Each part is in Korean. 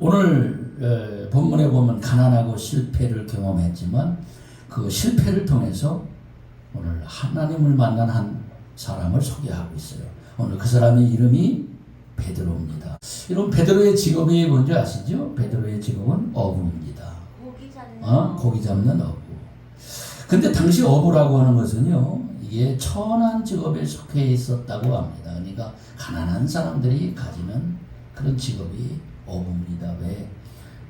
오늘 본문에 보면 가난하고 실패를 경험했지만 그 실패를 통해서 오늘 하나님을 만난 한 사람을 소개하고 있어요. 오늘 그 사람의 이름이 베드로입니다. 여러분, 베드로의 직업이 뭔지 아시죠? 베드로의 직업은 어부입니다. 고기 잡는 어부. 근데 당시 어부라고 하는 것은요, 이게 천한 직업에 속해 있었다고 합니다. 그러니까 가난한 사람들이 가지는 그런 직업이 어부입니다. 왜?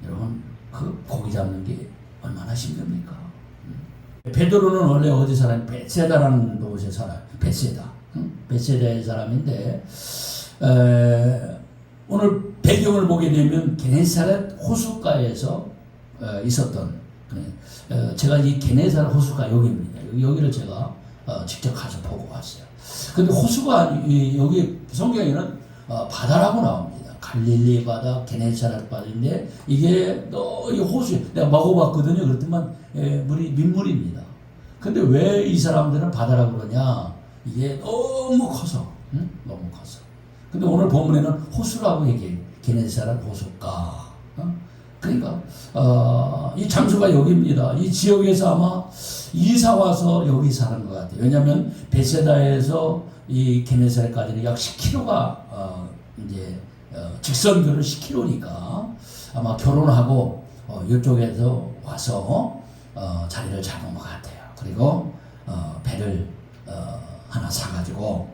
여러분, 그 고기 잡는 게 얼마나 힘듭니까? 베드로는 원래 어디 사람? 베세다라는 곳의 사람. 베세다의 사람인데, 오늘 배경을 보게 되면 게네사렛 호숫가에서 있었던, 제가 이 게네사렛 호숫가 여기입니다. 여기를 제가 직접 가서 보고 왔어요. 근데 호수가 여기 성경에는 바다라고 나옵니다. 갈릴리 바다, 게네사렛 바다인데 이게 이 호수, 내가 먹어봤거든요. 그렇지만 물이 민물입니다. 근데 왜 이 사람들은 바다라고 그러냐? 이게 너무 커서, 너무 커서. 근데 오늘 본문에는 호수라고 얘기해요. 게네사렛 호숫가. 그러니까 이 장소가 여기입니다. 이 지역에서 아마 이사 와서 여기 사는 것 같아요. 왜냐하면 베세다에서 이 게네사렛까지는 약 10km가 이제 직선거리를 10km니까 아마 결혼하고 이쪽에서 와서 자리를 잡은 것 같아요. 그리고 배를 하나 사가지고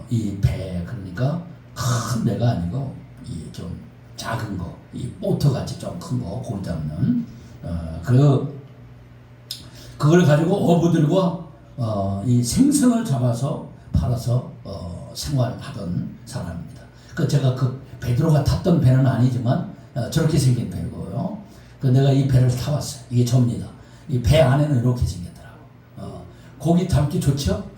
이 배, 그러니까 큰 배가 아니고 이 좀 작은 거, 이 보트 같이 좀 큰 거, 고기 잡는 그걸 가지고 어부들과 이 생선을 잡아서 팔아서 생활하던 사람입니다. 제가 베드로가 탔던 배는 아니지만 저렇게 생긴 배고요. 내가 이 배를 타봤어요. 이게 접니다. 이 배 안에는 이렇게 생겼더라고. 고기 담기 좋죠?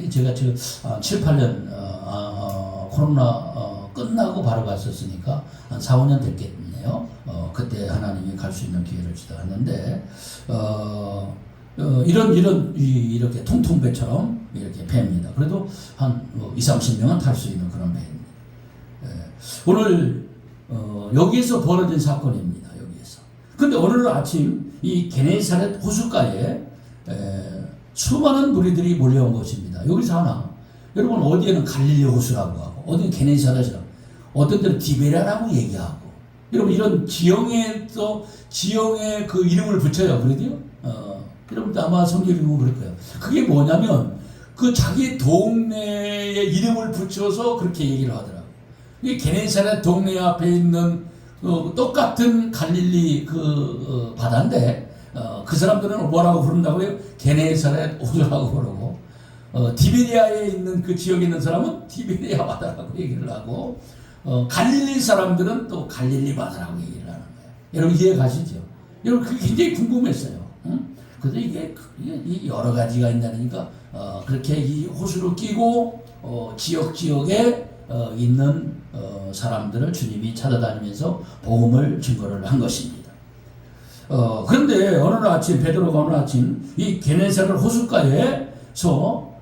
제가 지금 7, 8년 코로나 끝나고 바로 갔었으니까 한 4, 5년 됐겠네요. 그때 하나님이 갈 수 있는 기회를 주셨는데 이렇게 통통배처럼 이렇게 배입니다. 그래도 한 2, 30명은 탈 수 있는 그런 배입니다. 오늘 여기에서 벌어진 사건입니다. 여기에서. 근데 오늘 아침 이 게네사렛 호숫가에 수많은 무리들이 몰려온 것입니다. 여기서 하나, 여러분, 어디에는 갈릴리 호수라고 하고 어디는 게네사렛이라고, 어떤 데는 디베라라고 얘기하고, 여러분, 이런 지형에 그 이름을 붙여요. 그러죠? 여러분도 아마 성경을 보면 그럴 거예요. 그게 뭐냐면 그 자기 동네의 이름을 붙여서 그렇게 얘기를 하더라고요. 이게 게네사렛 동네 앞에 있는 똑같은 갈릴리 바다인데 그 사람들은 뭐라고 부른다고요? 게네사렛 호수라고 부르고, 디베리아에 있는 그 지역에 있는 사람은 디베리아 바다라고 얘기를 하고, 갈릴리 사람들은 또 갈릴리 바다라고 얘기를 하는 거예요. 여러분 이해 가시죠? 여러분 그게 굉장히 궁금했어요. 그래서 이게 여러 가지가 있다니까 그렇게 이 호수를 끼고 지역에 있는 사람들을 주님이 찾아다니면서 복음을 증거를 한 것입니다. 그런데 베드로가 어느 아침 이 게네사렛 호숫가에서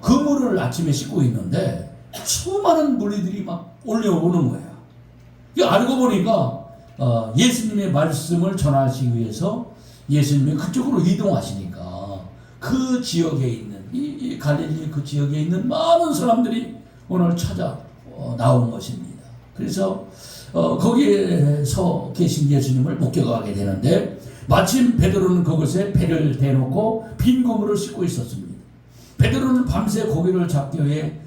그물을 아침에 씻고 있는데 수많은 무리들이 막 올려오는 거야. 알고 보니까 예수님의 말씀을 전하시기 위해서 예수님이 그쪽으로 이동하시니까 그 지역에 있는 이 갈릴리 그 지역에 있는 많은 사람들이 오늘 찾아 나온 것입니다. 그래서 거기에서 계신 예수님을 목격하게 되는데, 마침 베드로는 그곳에 배를 대놓고 빈 그물을 씻고 있었습니다. 베드로는 밤새 고기를 잡기 위해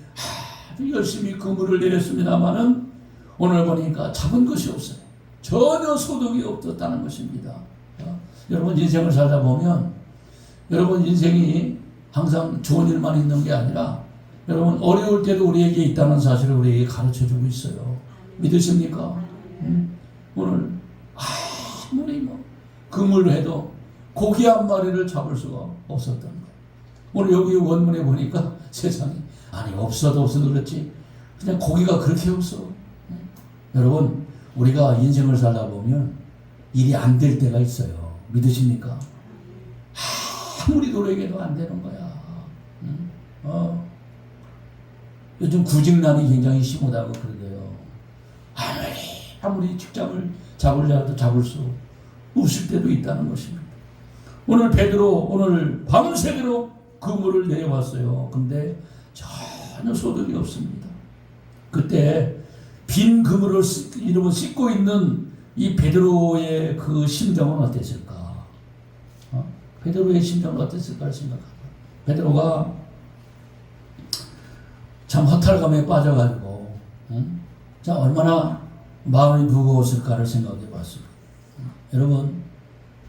아주 열심히 그물을 내렸습니다마는 오늘 보니까 잡은 것이 없어요. 전혀 소득이 없었다는 것입니다. 여러분 인생을 살다 보면 여러분 인생이 항상 좋은 일만 있는 게 아니라 여러분 어려울 때도 우리에게 있다는 사실을 우리에게 가르쳐주고 있어요. 믿으십니까? 오늘 아무리 그물을 해도 고기 한 마리를 잡을 수가 없었던 거예요. 오늘 여기 원문에 보니까 세상에 없어도 그렇지 그냥 고기가 그렇게 없어. 여러분 우리가 인생을 살다 보면 일이 안 될 때가 있어요. 믿으십니까? 아무리 노력해도 안 되는 거야. 요즘 구직난이 굉장히 심하다고 그러대요. 아무리 직장을 잡으려도 잡을 수 없을 때도 있다는 것입니다. 오늘 베드로 오늘 밤새도록 그물을 내려왔어요. 근데 전혀 소득이 없습니다. 그때 빈 그물을 이름을 씻고 있는 이 베드로의 그 심정은 어땠을까? 베드로의 심정은 어땠을까 생각합니다. 베드로가 참 허탈감에 빠져가지고 자 얼마나 마음이 무거웠을까를 생각해 봤습니다. 여러분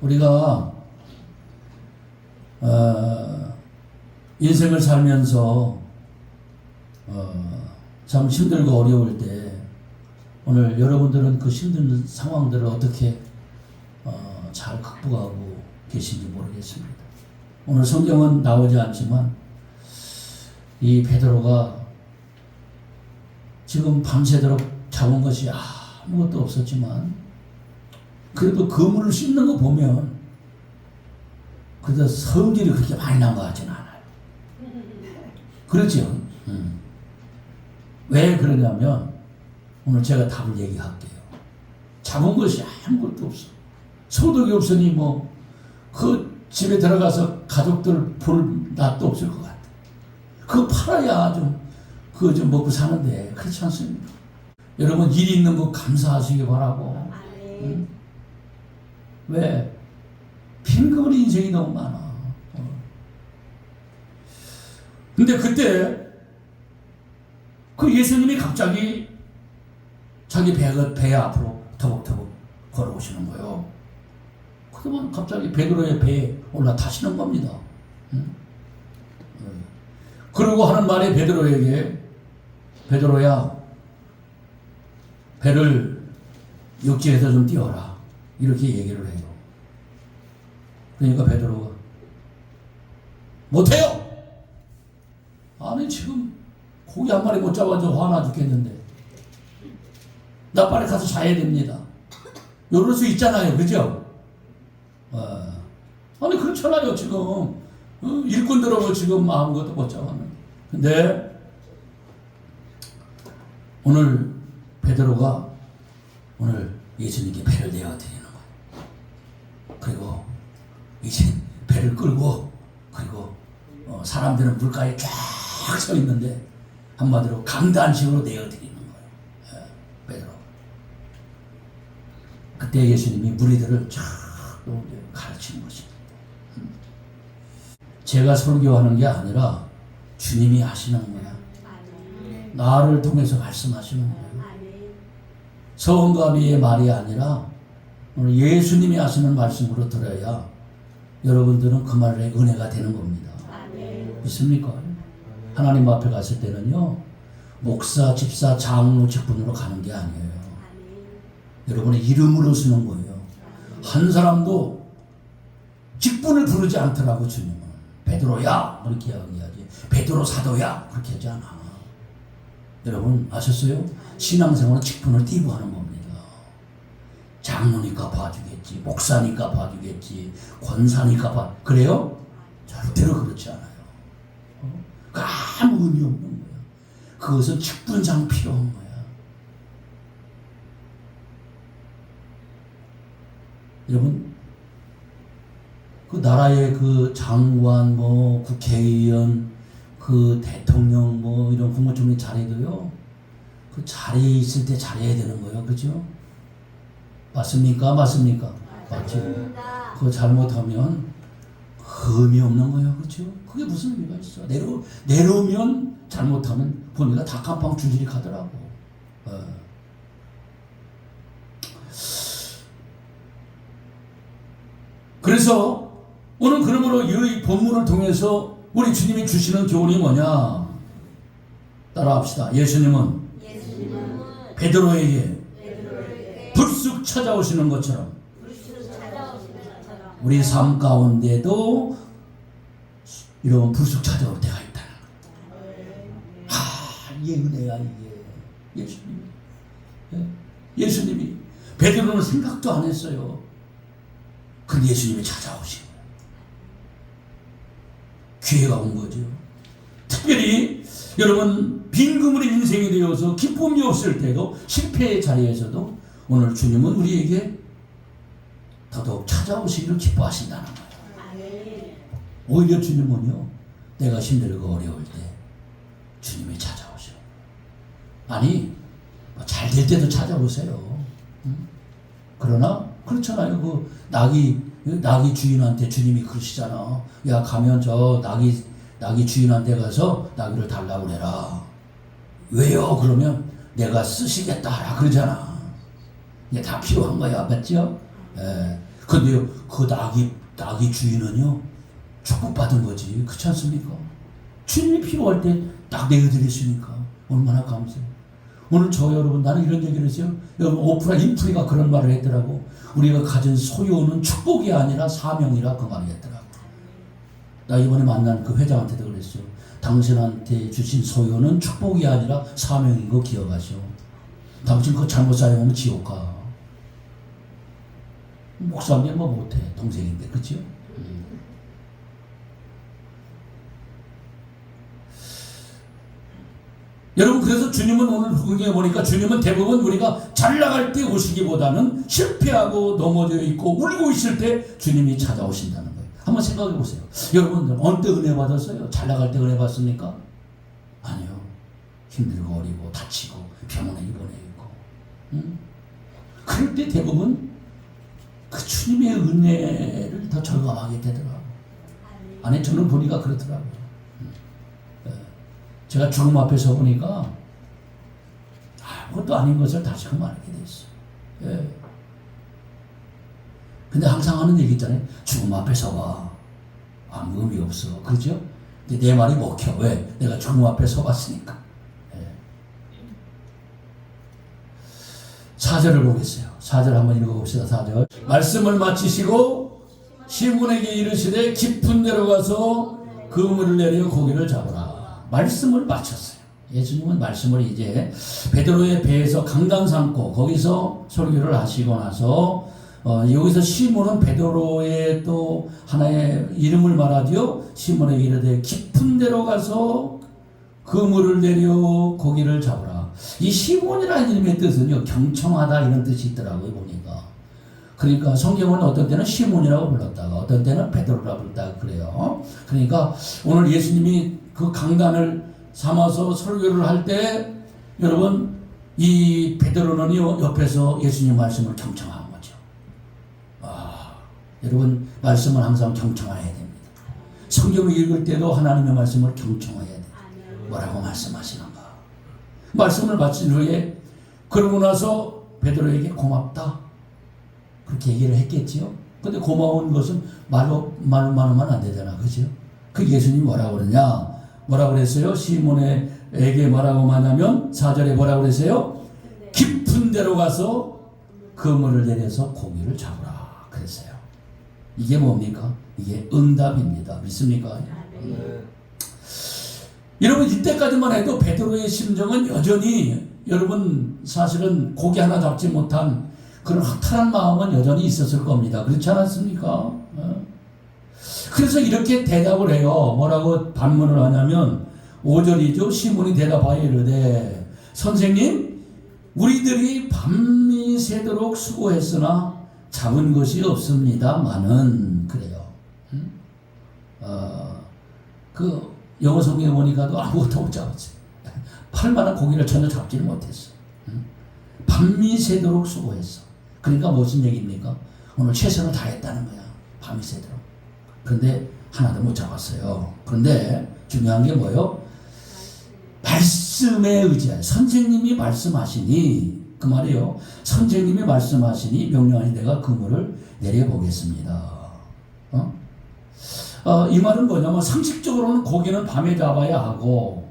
우리가 인생을 살면서 참 힘들고 어려울 때 오늘 여러분들은 그 힘든 상황들을 어떻게 잘 극복하고 계신지 모르겠습니다. 오늘 성경은 나오지 않지만 이 베드로가 지금 밤새도록 잡은 것이 아무것도 없었지만 그래도 그물을 씻는 거 보면 그래도 성질이 그렇게 많이 난 것 같지는 않아요. 그렇죠? 왜 그러냐면 오늘 제가 답을 얘기할게요. 잡은 것이 아무것도 없어. 소득이 없으니 뭐 그 집에 들어가서 가족들 볼 낯도 없을 것 같아. 그거 팔아야 좀 먹고 사는데 그렇지 않습니까? 여러분 일 있는 거 감사하시기 바라고. 왜? 빈곤 인생이 너무 많아. 근데 그때 그 예수님이 갑자기 자기 배 앞으로 터벅터벅 걸어오시는 거예요. 그러면 갑자기 베드로의 배에 올라타시는 겁니다. 그러고 하는 말이 베드로에게 베드로야 배를 육지에서 좀 띄워라 이렇게 얘기를 해요. 그러니까 베드로가 못해요. 아니 지금 고기 한 마리 못 잡아서 화나 죽겠는데 나 빨리 가서 자야 됩니다. 이럴 수 있잖아요. 그죠? 아니 그렇잖아요. 지금 일꾼들하고 지금 아무것도 못 잡았는데 근데 오늘 베드로가 오늘 예수님께 배를 내어드리는 거예요. 그리고 이제 배를 끌고 그리고 사람들은 물가에 쫙 서 있는데 한마디로 강단식으로 내어드리는 거예요. 베드로. 그때 예수님이 무리들을 쫙 가르치는 것입니다. 제가 설교하는 게 아니라 주님이 하시는 거야. 나를 통해서 말씀하시는 거예요. 서원가비의 말이 아니라 오늘 예수님이 하시는 말씀으로 들어야 여러분들은 그 말에 은혜가 되는 겁니다. 믿습니까? 하나님 앞에 갔을 때는요 목사, 집사, 장로 직분으로 가는 게 아니에요. 여러분의 이름으로 쓰는 거예요. 한 사람도 직분을 부르지 않더라고. 주님은 베드로야 이렇게 이야기하지 베드로 사도야 그렇게 하지 않아. 여러분 아셨어요? 신앙생활은 직분을 띄고 하는 겁니다. 장로니까 봐주겠지, 목사니까 봐주겠지, 권사니까 그래요? 절대로 그렇지 않아요. 그 아무 의미 없는 거야. 그것은 직분상 필요한 거야. 여러분 그 나라의 그 장관, 뭐 국회의원, 그 대통령, 뭐 이런 국무총리 자리도요. 그 자리에 있을 때 잘해야 되는 거예요, 그죠? 맞습니까? 맞습니까? 맞죠? 그거 잘못하면 의미 없는 거예요, 그죠? 그게 무슨 의미가 있어? 내려오면 잘못하면 보니까 다 깜빵 줄줄이 가더라고. 그래서 오늘 그러므로 이 본문을 통해서 우리 주님이 주시는 교훈이 뭐냐? 따라합시다. 예수님은 베드로에게 불쑥 찾아오시는 것처럼 우리 삶 가운데도 이런 불쑥 찾아올 때가 있다는 거. 이게 은혜야 이게. 예수님이 베드로는 생각도 안 했어요. 그 예수님이 찾아오신 거예요. 기회가 온 거죠. 특별히 여러분 빈 그물의 인생이 되어서 기쁨이 없을 때도, 실패의 자리에서도 오늘 주님은 우리에게 더더욱 찾아오시기를 기뻐하신다는 거예요. 오히려 주님은요, 내가 힘들고 어려울 때 주님이 찾아오셔. 아니, 잘 될 때도 찾아오세요. 그러나 그렇잖아요. 그 낙이 주인한테 주님이 그러시잖아. 야, 가면 저 낙이 주인한테 가서 낙이를 달라고 그래라. 왜요? 그러면 내가 쓰시겠다라 그러잖아. 이게 다 필요한 거야. 맞죠? 예. 근데요, 그 낙이 주인은요, 축복받은 거지. 그렇지 않습니까? 주님이 필요할 때 딱 내어드렸으니까 얼마나 감사해요. 오늘 여러분, 나는 이런 얘기를 했어요. 여러분, 오프라 인프리가 그런 말을 했더라고. 우리가 가진 소유는 축복이 아니라 사명이라 그 말을 했더라고. 나 이번에 만난 그 회장한테도 그랬어요. 당신한테 주신 소유는 축복이 아니라 사명인 거 기억하시오. 당신 그거 잘못 사용하면 지옥 가. 목사님 뭐 못해. 동생인데. 그치요? 여러분, 그래서 주님은 오늘 성경에 보니까 주님은 대부분 우리가 잘 나갈 때 오시기보다는 실패하고 넘어져 있고 울고 있을 때 주님이 찾아오신다는 거예요. 한번 생각해 보세요. 여러분들 어느 때 은혜 받았어요? 잘 나갈 때 은혜 받습니까? 아니요. 힘들고 어리고 다치고 병원에 입원해 있고. 그럴 때 대부분 그 주님의 은혜를 더 절감하게 되더라고요. 아니, 저는 보니까 그렇더라고요. 제가 죽음 앞에 서 보니까 아무것도 아닌 것을 다시금 알게 됐어요. 예. 근데 항상 하는 얘기 있잖아요. 죽음 앞에 서봐. 아무 의미 없어. 그렇죠? 근데 내 말이 먹혀. 왜? 내가 죽음 앞에 서봤으니까. 예. 4절을 보겠어요. 4절 한번 읽어봅시다. 4절. 말씀을 마치시고 시몬에게 이르시되 깊은 데로 가서 그물을 내려 고기를 잡으라. 말씀을 마쳤어요. 예수님은 말씀을 이제 베드로의 배에서 강당 삼고 거기서 설교를 하시고 나서 여기서 시몬은 베드로의 또 하나의 이름을 말하지요. 시몬에게 이르되 깊은 데로 가서 그물을 내려 고기를 잡으라. 이 시몬이라는 이름의 뜻은요, 경청하다 이런 뜻이 있더라고요, 보니까. 그러니까 성경은 어떤 때는 시몬이라고 불렀다가 어떤 때는 베드로라고 불렀다가 그래요. 그러니까 오늘 예수님이 그 강단을 삼아서 설교를 할 때 여러분, 이 베드로는 옆에서 예수님 말씀을 경청한 거죠. 여러분, 말씀을 항상 경청해야 됩니다. 성경을 읽을 때도 하나님의 말씀을 경청해야 돼요. 뭐라고 말씀하시는가. 말씀을 마친 후에 그러고 나서 베드로에게 고맙다 그렇게 얘기를 했겠지요. 근데 고마운 것은 말로만 안 되잖아. 그죠? 그 예수님이 뭐라고 그러냐? 뭐라고 그랬어요? 시몬에게 뭐라고 말하냐면 4절에 뭐라고 그랬어요? 깊은 데로 가서 그물을 내려서 고기를 잡으라 그랬어요. 이게 뭡니까? 이게 응답입니다. 믿습니까? 여러분, 이때까지만 해도 베드로의 심정은 여전히 여러분 사실은 고기 하나 잡지 못한 그런 허탈한 마음은 여전히 있었을 겁니다. 그렇지 않았습니까? 그래서 이렇게 대답을 해요. 뭐라고 반문을 하냐면 5절이죠. 시몬이 대답하여 이르되 선생님, 우리들이 밤이 새도록 수고했으나 잡은 것이 없습니다마는 그래요. 그 영어 성경에 보니까도 아무것도 못 잡았어요. 팔만한 고기를 전혀 잡지를 못했어. 밤이 새도록 수고했어. 그러니까 무슨 얘기입니까? 오늘 최선을 다했다는 거야. 밤이 새도록. 그런데 하나도 못 잡았어요. 그런데 중요한 게 뭐예요? 말씀에 의지하여 선생님이 말씀하시니 그 말이요. 선생님이 말씀하시니 명령하니 내가 그물을 내려보겠습니다. 이 말은 뭐냐면 상식적으로는 고기는 밤에 잡아야 하고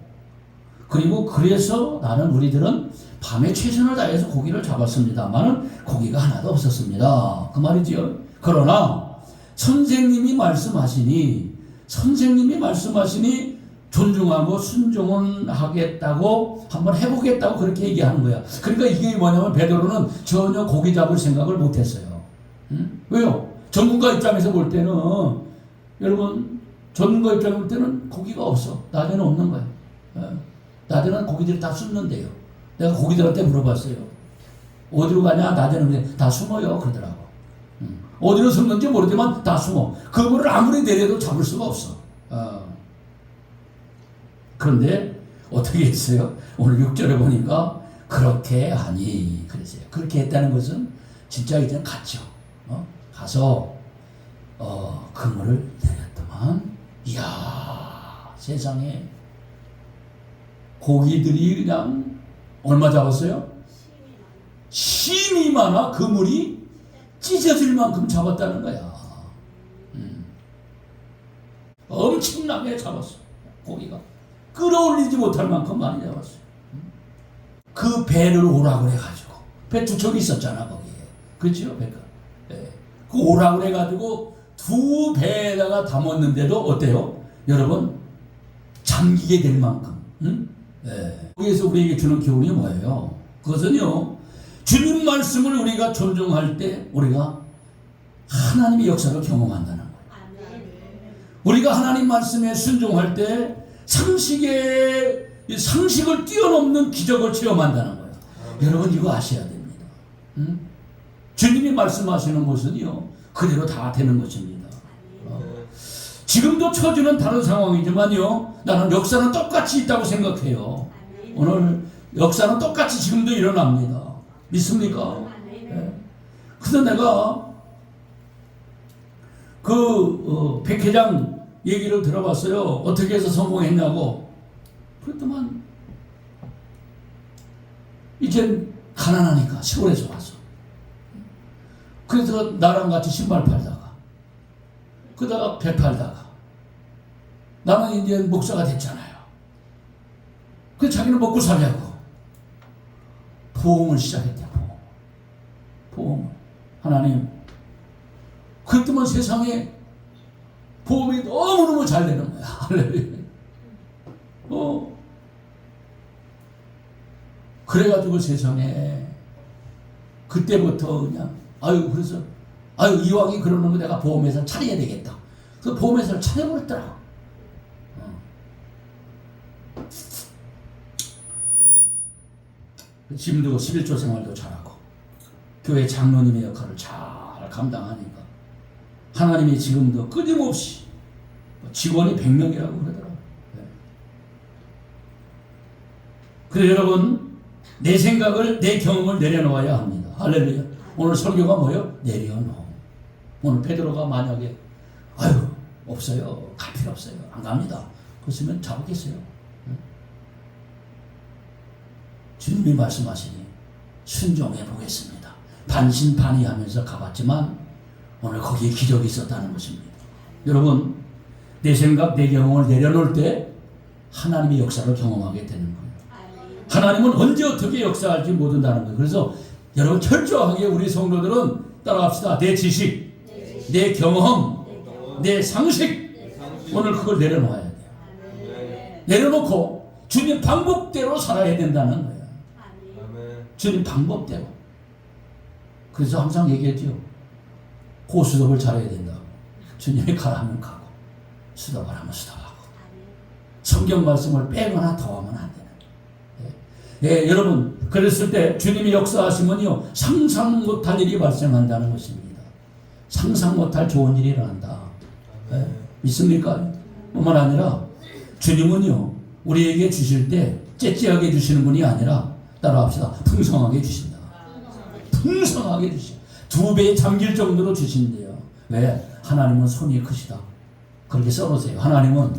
그리고 그래서 우리들은 밤에 최선을 다해서 고기를 잡았습니다만은 고기가 하나도 없었습니다. 그 말이지요. 그러나 선생님이 말씀하시니 존중하고 순종은 하겠다고 한번 해보겠다고 그렇게 얘기하는 거야. 그러니까 이게 뭐냐면 베드로는 전혀 고기 잡을 생각을 못했어요. 왜요? 전문가 입장에서 볼 때는 여러분 전문가 입장에서 볼 때는 고기가 없어. 낮에는 없는 거야. 낮에는 고기들이 다 숨는데요. 내가 고기들한테 물어봤어요. 어디로 가냐? 낮에는 다 숨어요. 그러더라고. 어디로 숨는지 모르지만 다 숨어. 그거를 아무리 내려도 잡을 수가 없어. 그런데 어떻게 했어요? 오늘 6절에 보니까 그렇게 하니 그랬어요. 그렇게 했다는 것은 진짜 이제 갔죠. 가서 그물을 내렸더만 이야 세상에 고기들이 그냥 얼마 잡았어요? 심이 많아 그물이 찢어질 만큼 잡았다는 거야. 엄청나게 잡았어. 고기가 끌어올리지 못할 만큼 많이 잡았어. 그 배를 오라고 해가지고 배 두 척이 있었잖아 거기에. 그렇죠? 배가. 네. 그 오라고 해가지고 두 배에다가 담았는데도 어때요? 여러분 잠기게 될 만큼. 네. 거기에서 우리에게 주는 교훈이 뭐예요? 그것은요 주님 말씀을 우리가 존중할 때 우리가 하나님의 역사를 경험한다는 거예요. 우리가 하나님 말씀에 순종할 때 상식을 뛰어넘는 기적을 체험한다는 거예요. 여러분 이거 아셔야 됩니다. 주님이 말씀하시는 것은요 그대로 다 되는 것입니다. 지금도 처지는 다른 상황이지만요 나는 역사는 똑같이 있다고 생각해요. 오늘 역사는 똑같이 지금도 일어납니다. 믿습니까? 네. 근데 내가 백회장 얘기를 들어봤어요. 어떻게 해서 성공했냐고. 그랬더만 이젠 가난하니까 시골에서 와서 그래서 나랑 같이 신발 팔다가 그러다가 배 팔다가 나는 이제 목사가 됐잖아요. 그래서 자기는 먹고 살려고 보험을 시작했대. 보험. 하나님 그랬더만 세상에 보험이 너무너무 잘 되는 거야. 할렐루야. 그래가지고 세상에 그때부터 그냥 그래서 이왕이 그러는 거 내가 보험회사 차려야 되겠다. 그래서 보험회사를 차려버렸더라. 지금도 11조 생활도 잘하고 교회 장로님의 역할을 잘 감당하니까 하나님이 지금도 끊임없이 직원이 100명이라고 그러더라고요. 그래서 여러분 내 생각을 내 경험을 내려놓아야 합니다. 할렐루야. 오늘 설교가 뭐예요? 내려놓음. 오늘 베드로가 만약에 없어요. 갈 필요 없어요. 안 갑니다. 그랬으면 잡았겠어요. 주님이 말씀하시니 순종해 보겠습니다. 반신반의하면서 가봤지만 오늘 거기에 기적이 있었다는 것입니다. 여러분 내 생각 내 경험을 내려놓을 때 하나님의 역사를 경험하게 되는 거예요. 하나님은 언제 어떻게 역사할지 모른다는 거예요. 그래서 여러분 철저하게 우리 성도들은 따라갑시다. 내 지식, 내 경험, 내 상식 오늘 그걸 내려놓아야 돼요. 내려놓고 주님 방법대로 살아야 된다는 거예요. 주님 방법대로. 그래서 항상 얘기했죠. 고수톱을 잘해야 된다고. 주님이 가라면 가고 수답하라면 수답하고 성경 말씀을 빼거나 더하면 안 되는. 여러분 그랬을 때 주님이 역사하시면요 상상 못할 일이 발생한다는 것입니다. 상상 못할 좋은 일이 일어난다. 믿습니까? 뿐만 아니라 주님은요 우리에게 주실 때 째째하게 주시는 분이 아니라 따라합시다. 풍성하게 주신다. 풍성하게 주신다. 2배에 잠길 정도로 주신대요. 왜? 하나님은 손이 크시다. 그렇게 써놓으세요. 하나님은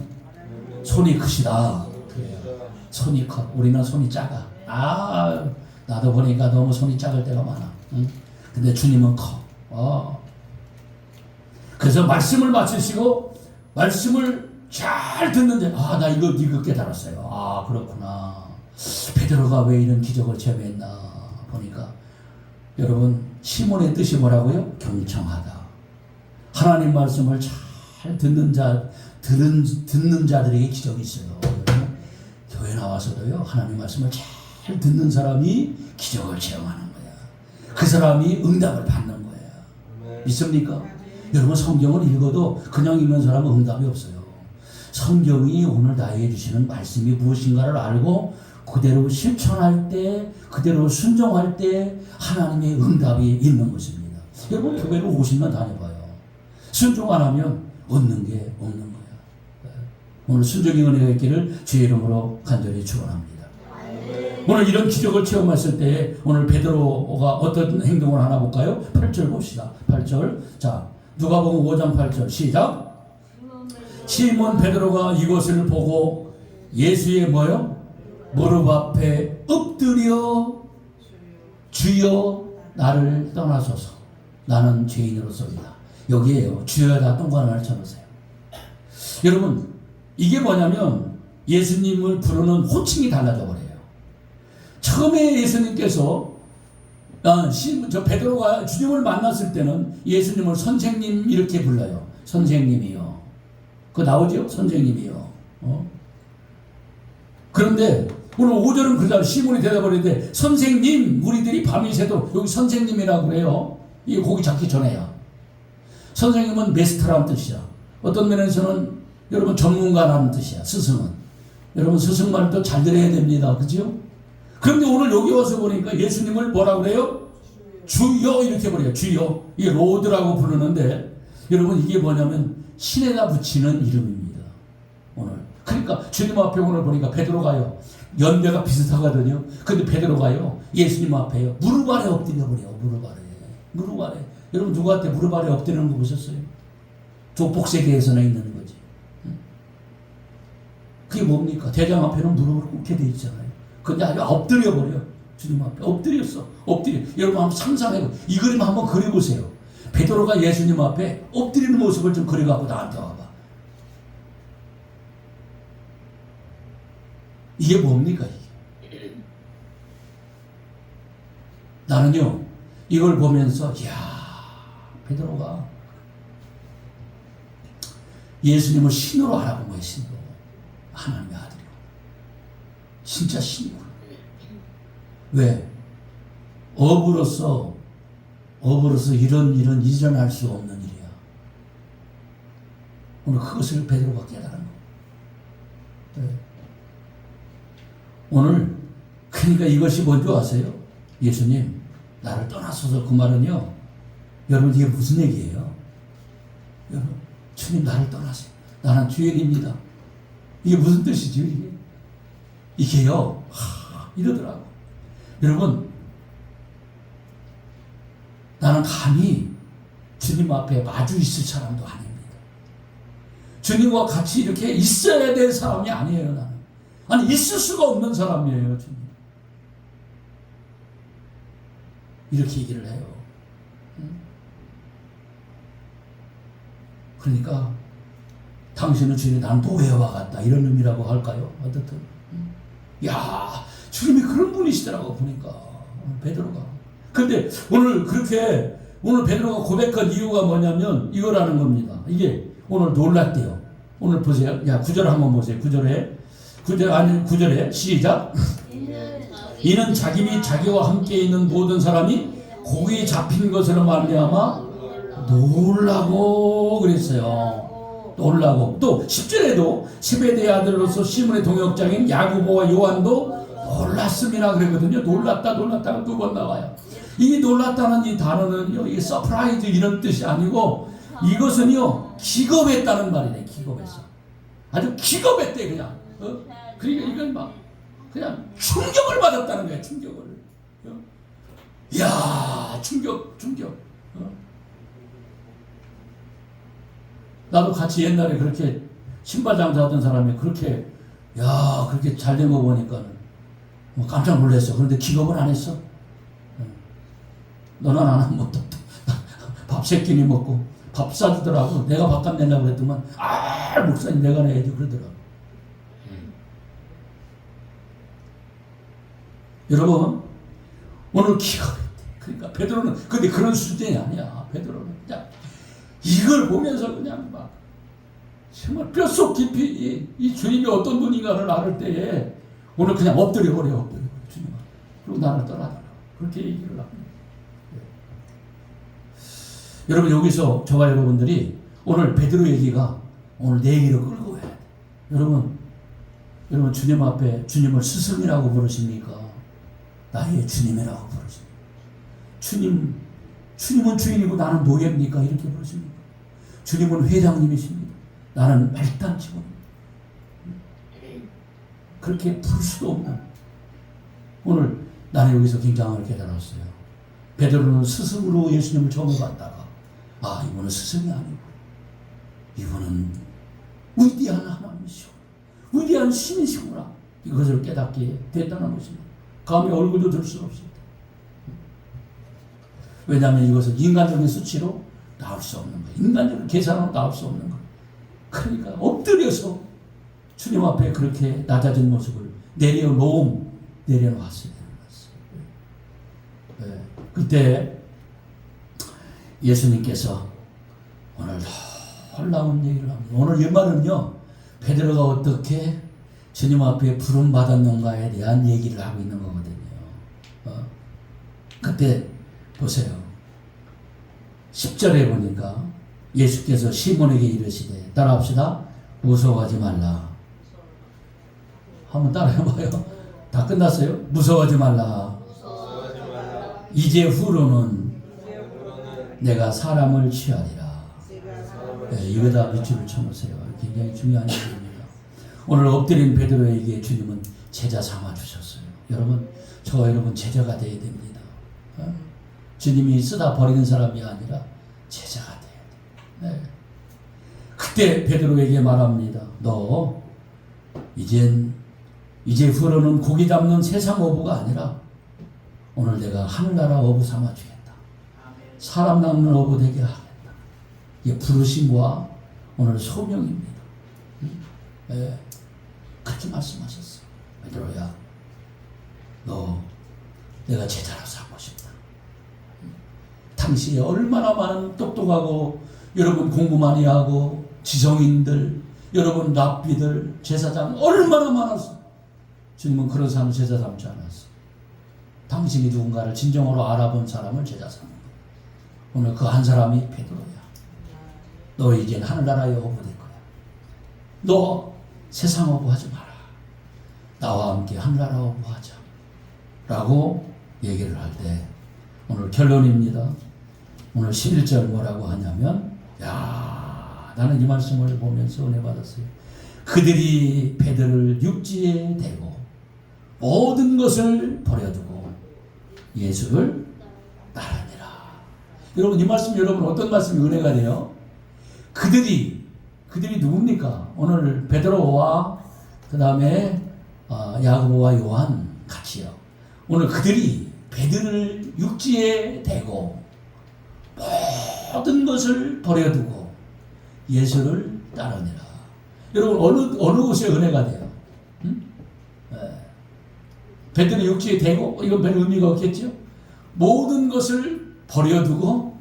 손이 크시다. 그래요. 손이 커. 우리는 손이 작아. 나도 보니까 너무 손이 작을 때가 많아. 응? 근데 주님은 커. 그래서 말씀을 마치시고 말씀을 잘 듣는데 나 이거 깨달았어요. 그렇구나. 베드로가 왜 이런 기적을 체험했나 보니까 여러분 시몬의 뜻이 뭐라고요? 경청하다. 하나님 말씀을 잘 듣는 자들에게 기적이 있어요. 교회 나와서도요 하나님 말씀을 잘 듣는 사람이 기적을 체험하는 거야. 그 사람이 응답을 받는 거야. 믿습니까? 여러분 성경을 읽어도 그냥 읽는 사람은 응답이 없어요. 성경이 오늘 나에게 주시는 말씀이 무엇인가를 알고 그대로 실천할 때, 그대로 순종할 때 하나님의 응답이 있는 것입니다. 여러분 교회를 50년 다녀봐요. 순종 안 하면 얻는 게 없는 거야. 오늘 순종의 은혜가 있기를 주의 이름으로 간절히 축원합니다. 오늘 이런 기적을 체험했을 때 오늘 베드로가 어떤 행동을 하나 볼까요? 8절 봅시다. 8절. 자, 누가복음 5장 8절 시작. 시몬 베드로가 이것을 보고 예수의 뭐요? 무릎 앞에 엎드려 주여 나를 떠나소서 나는 죄인으로서이다. 여기에요. 주여다 동관을 쳐보세요. 여러분 이게 뭐냐면 예수님을 부르는 호칭이 달라져 버려요. 처음에 예수님께서 저 베드로가 주님을 만났을 때는 예수님을 선생님 이렇게 불러요. 선생님이요. 그거 나오죠? 선생님이요. 그런데 오늘 5절은 그러잖아요. 시몬이 대답하는데 선생님 우리들이 밤이 새도 여기 선생님이라고 그래요. 이게 고기 잡기 전에야. 선생님은 메스터라는 뜻이야. 어떤 면에서는 여러분 전문가라는 뜻이야. 스승은. 여러분 스승 말도 잘 들어야 됩니다. 그죠? 그런데 오늘 여기 와서 보니까 예수님을 뭐라고 그래요? 주여 이렇게 버려요. 주여. 이게 로드라고 부르는데 여러분 이게 뭐냐면 신에다 붙이는 이름입니다. 오늘. 그러니까 주님 앞에 오늘 보니까 베드로가요. 연배가 비슷하거든요. 근데 베드로가요. 예수님 앞에요. 무릎 아래 엎드려 버려요. 무릎 아래. 무릎 아래. 여러분 누구한테 무릎 아래 엎드리는 거 보셨어요? 족복세계에서나 있는 거지. 그게 뭡니까? 대장 앞에는 무릎을 꿇게 돼 있잖아요. 근데 아주 엎드려 버려. 주님 앞에 엎드렸어. 엎드려. 여러분 한번 상상해보. 이 그림 한번 그려보세요. 베드로가 예수님 앞에 엎드리는 모습을 좀 그려갖고 나한테 와봐. 이게 뭡니까 이게? 나는요 이걸 보면서 이야 베드로가 예수님을 신으로 알아본 거예요. 신으로. 하나님의 아들이요. 진짜 신이구나. 왜? 업으로서 이런 일은 일어날 수 없는 일이야. 오늘 그것을 베드로가 깨달은 거예요. 네. 오늘 그러니까 이것이 뭔지 아세요? 예수님 나를 떠나소서 그 말은요. 여러분 이게 무슨 얘기예요? 여러분 주님 나를 떠나세요. 나는 주인입니다. 이게 무슨 뜻이죠? 이게요. 이러더라고. 여러분 나는 감히 주님 앞에 마주 있을 사람도 아닙니다. 주님과 같이 이렇게 있어야 될 사람이 아니에요. 나는. 아니 있을 수가 없는 사람이에요. 주님. 이렇게 얘기를 해요. 그러니까 당신은 주님이 난 노예와 같다 이런 의미라고 할까요? 어떻든 야 주님이 그런 분이시더라고 보니까 베드로가. 근데 오늘 그렇게 오늘 베드로가 고백한 이유가 뭐냐면 이거라는 겁니다. 이게 오늘 놀랐대요. 오늘 보세요. 야 9절 한번 보세요. 9절에 시작. 이는 자기 및 자기와 함께 있는 모든 사람이 고기에 잡힌 것으로 말미암아 놀라고 그랬어요. 놀라고. 또 10절에도 세베대의 아들로서 시몬의 동역자인 야고보와 요한도 놀랐음이라 그러거든요. 놀랐다가 두 번 나와요. 이 놀랐다는 이 단어는요, 이 서프라이즈 이런 뜻이 아니고 이것은요 기겁했다는 말이네. 기겁했어. 아주 기겁했대 그냥. 그러니까 이건 막 그냥 충격을 받았다는 거야. 충격을. 이야 충격. 나도 같이 옛날에 그렇게 신발 장사하던 사람이 그렇게 그렇게 잘 된 거 보니까 뭐 깜짝 놀랐어. 그런데 기겁은 안 했어. 너는 안 하면 밥 세 끼니 먹고 밥 사주더라고. 내가 밥값 내려고 그랬더만 목사님 내가 내야지 그러더라고. 여러분 오늘 기겁했대. 그러니까 베드로는 근데 그런 수준이 아니야. 베드로는 그냥 이걸 보면서 그냥 막 정말 뼛속 깊이 이 주님이 어떤 분인가를 알을 때에 오늘 그냥 엎드려 버려 주님. 그리고 나를 떠나달라. 그렇게 얘기를 합니다. 여러분 여기서 저와 여러분들이 오늘 베드로 얘기가 오늘 내 얘기로 끌고 가야 돼. 여러분 주님 앞에 주님을 스승이라고 부르십니까? 나의 주님이라고 부르십니까? 주님은 주인이고 나는 노예입니까? 이렇게 부르십니까? 주님은 회장님이십니다. 나는 말단 직원입니다. 그렇게 부를 수도 없는, 오늘 나는 여기서 굉장한 깨달았어요. 베드로는 스승으로 예수님을 처음 봤다가 이분은 스승이 아니고 이분은 위대한 하나님이시고 위대한 신이시구나, 이것을 깨닫게 됐다는 것입니다. 감히 얼굴도 들 수 없습니다. 왜냐하면 이것은 인간적인 수치로 나올 수 없는 거예요. 인간적인 계산으로 나올 수 없는 거예요. 그러니까 엎드려서 주님 앞에 그렇게 낮아진 모습을 내려놓았어야 되는 것이에요. 네. 그때 예수님께서 오늘 놀라운 얘기를 합니다. 오늘 이 말은요, 베드로가 어떻게 주님 앞에 부름 받았는가에 대한 얘기를 하고 있는 거거든요. 그때 보세요. 10절에 보니까 예수께서 시몬에게 이르시되, 따라합시다. 무서워하지 말라. 한번 따라해봐요. 다 끝났어요? 무서워하지 말라. 이제 후로는 내가 사람을 취하리라. 네, 이거다 밑줄을 쳐놓으세요. 굉장히 중요한 얘기입니다. 오늘 엎드린 베드로에게 주님은 제자 삼아 주셨어요. 여러분, 저와 여러분 제자가 되어야 됩니다. 주님이 쓰다 버리는 사람이 아니라 제자가 되어야 돼요. 네. 그때 베드로에게 말합니다. 너 이제 후로는 고기 잡는 세상 어부가 아니라 오늘 내가 하늘나라 어부 삼아 주겠다. 사람 낚는 어부 되게 하겠다. 이게 부르심과 오늘 소명입니다. 네. 그렇게 말씀하셨어요. 베드로야, 너 내가 제자로 삼고 싶다. 당시에 얼마나 많은 똑똑하고 여러분 공부 많이 하고 지성인들, 여러분 랍비들, 제사장 얼마나 많았어. 주님은 그런 사람을 제자 삼지 않았어. 당신이 누군가를 진정으로 알아본 사람을 제자 삼는 거야. 오늘 그 한 사람이 베드로야. 너 이젠 하늘나라의 어부 될 거야. 너 세상 어부 하지 마라. 나와 함께 하늘나라 어부 하자. 라고 얘기를 할 때 오늘 결론입니다. 오늘 11절 뭐라고 하냐면, 나는 이 말씀을 보면서 은혜 받았어요. 그들이 베드로를 육지에 대고 모든 것을 버려두고 예수를 따르니라. 여러분, 이 말씀 여러분 어떤 말씀이 은혜가 돼요? 그들이 누굽니까? 오늘 베드로와 그 다음에 야고보와 요한 같이요. 오늘 그들이 베드로를 육지에 대고 모든 것을 버려두고 예수를 따르니라. 여러분, 어느 곳에 은혜가 돼요? 베드로 육지에 대고, 이건 별 의미가 없겠죠? 모든 것을 버려두고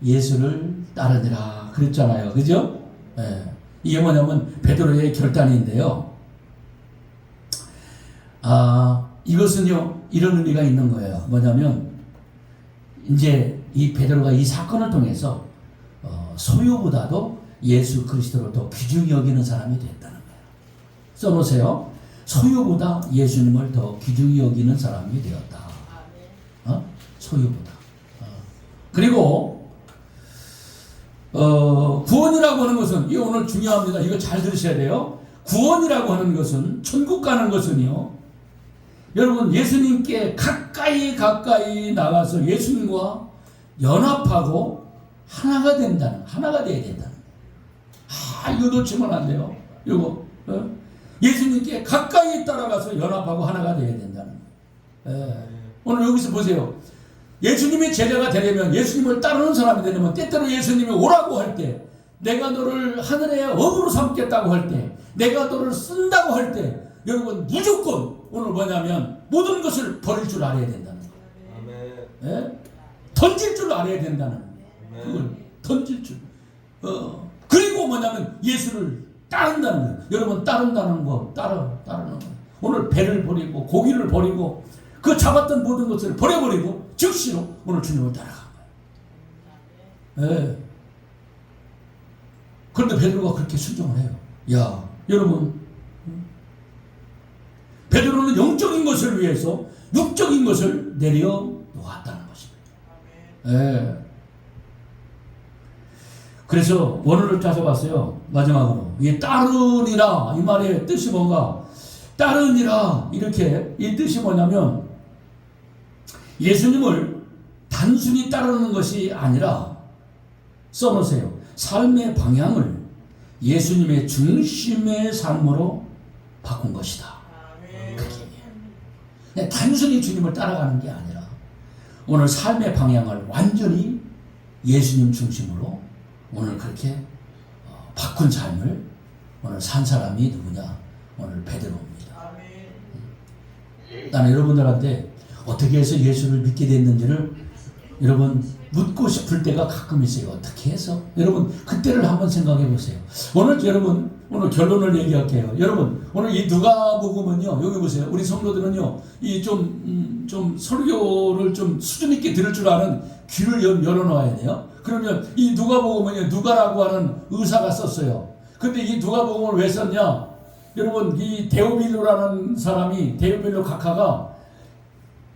예수를 따르니라 그랬잖아요. 그죠? 이게 뭐냐면 베드로의 결단인데요. 이것은요, 이런 의미가 있는 거예요. 뭐냐면 이제 이 베드로가 이 사건을 통해서 소유보다도 예수 그리스도를 더 귀중히 여기는 사람이 됐다는 거예요. 써놓으세요. 소유보다 예수님을 더 귀중히 여기는 사람이 되었다. 소유보다. 그리고 구원이라고 하는 것은, 이거 오늘 중요합니다. 이거 잘 들으셔야 돼요. 구원이라고 하는 것은, 천국 가는 것은요, 여러분 예수님께 가까이 나가서 예수님과 연합하고 하나가 돼야 된다는. 이거 놓치면 안 돼요. 이거 예수님께 가까이 따라가서 연합하고 하나가 돼야 된다는 거예요. 오늘 여기서 보세요. 예수님의 제자가 되려면, 예수님을 따르는 사람이 되려면, 때때로 예수님이 오라고 할 때, 내가 너를 하늘의 어부로 삼겠다고 할 때, 내가 너를 쓴다고 할 때, 여러분 무조건 오늘 뭐냐면 모든 것을 버릴 줄 알아야 된다는 거예요. 던질 줄 알아야 된다는 거예요. 그걸 던질 줄. 그리고 뭐냐면 예수를 따른다는 거예요. 여러분, 따른다는 거, 따르는 거예요. 오늘 배를 버리고 고기를 버리고 그 잡았던 모든 것을 버려버리고 즉시로 오늘 주님을 따라간 거예요. 그런데 베드로가 그렇게 순종을 해요. 야, 여러분, 베드로는 영적인 것을 위해서 육적인 것을 내려놓았다는 것입니다. 예. 그래서 원어를 찾아봤어요. 마지막으로 이 따르니라 이 말의 뜻이 뭔가? 따르니라 이렇게 이 뜻이 뭐냐면 예수님을 단순히 따르는 것이 아니라 써놓으세요. 삶의 방향을 예수님의 중심의 삶으로 바꾼 것이다. 그게 단순히 주님을 따라가는 게 아니라 오늘 삶의 방향을 완전히 예수님 중심으로 오늘 그렇게 바꾼 삶을 오늘 산 사람이 누구냐? 오늘 베드로입니다. 나는 여러분들한테 어떻게 해서 예수를 믿게 됐는지를 여러분 묻고 싶을 때가 가끔 있어요. 어떻게 해서? 여러분 그때를 한번 생각해 보세요. 오늘 여러분 오늘 결론을 얘기할게요. 여러분 오늘 이 누가복음은요. 여기 보세요. 우리 성도들은요. 이 좀 설교를 좀 수준 있게 들을 줄 아는 귀를 열어놔야 돼요. 그러면 이 누가복음은요. 누가라고 하는 의사가 썼어요. 근데 이 누가복음을 왜 썼냐? 여러분 이 데오빌로라는 사람이 데오빌로 각하가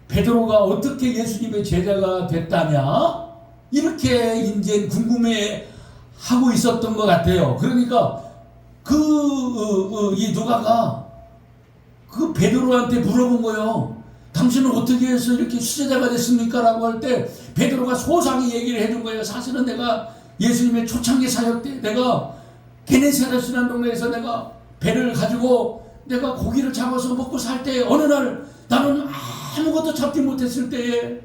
베드로가 어떻게 예수님의 제자가 됐다냐? 이렇게 이제 궁금해 하고 있었던 것 같아요. 그러니까 이 누가가 그 베드로한테 물어본 거예요. 당신은 어떻게 해서 이렇게 수제자가 됐습니까? 라고 할 때 베드로가 소상히 얘기를 해준 거예요. 사실은 내가 예수님의 초창기 사역 때 내가 게네사렛이라는 동네에서 내가 배를 가지고 내가 고기를 잡아서 먹고 살 때 어느 날 나는 아무것도 잡지 못했을 때에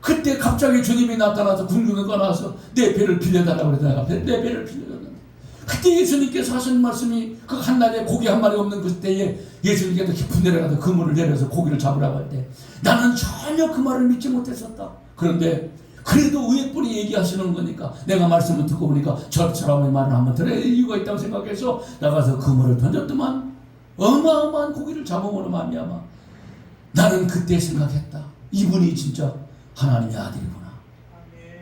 그때 갑자기 주님이 나타나서 궁중에 꺼나서 내 배를 빌려달라고 그러다가 내 배를 빌려달라고. 그때 예수님께서 하신 말씀이 그 한낮에 고기 한 마리 없는 그때에 예수님께서 깊은 데를 가서 그물을 내려서 고기를 잡으라고 할 때 나는 전혀 그 말을 믿지 못했었다. 그런데 그래도 의액분이 얘기하시는 거니까 내가 말씀을 듣고 보니까 저 사람의 말을 한번 들어야 이유가 있다고 생각해서 나가서 그물을 던졌더만 어마어마한 고기를 잡아오는 말미암아 나는 그때 생각했다. 이분이 진짜 하나님의 아들이구나.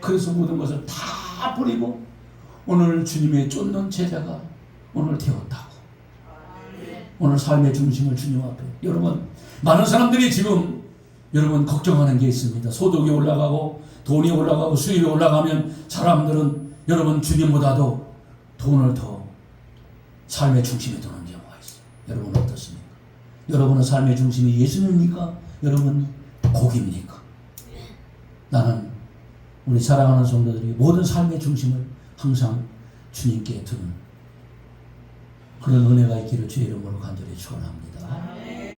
그래서 모든 것을 다 버리고 오늘 주님의 쫓는 제자가 오늘 되었다고. 오늘 삶의 중심을 주님 앞에. 여러분 많은 사람들이 지금 여러분 걱정하는 게 있습니다. 소득이 올라가고 돈이 올라가고 수입이 올라가면 사람들은 여러분 주님보다도 돈을 더 삶의 중심에 두는 경우가 있어요. 여러분 어떻습니까? 여러분은 삶의 중심이 예수님입니까? 여러분 복입니까? 나는 우리 사랑하는 성도들이 모든 삶의 중심을 항상 주님께 두는 그런 은혜가 있기를 주의 이름으로 간절히 축원합니다.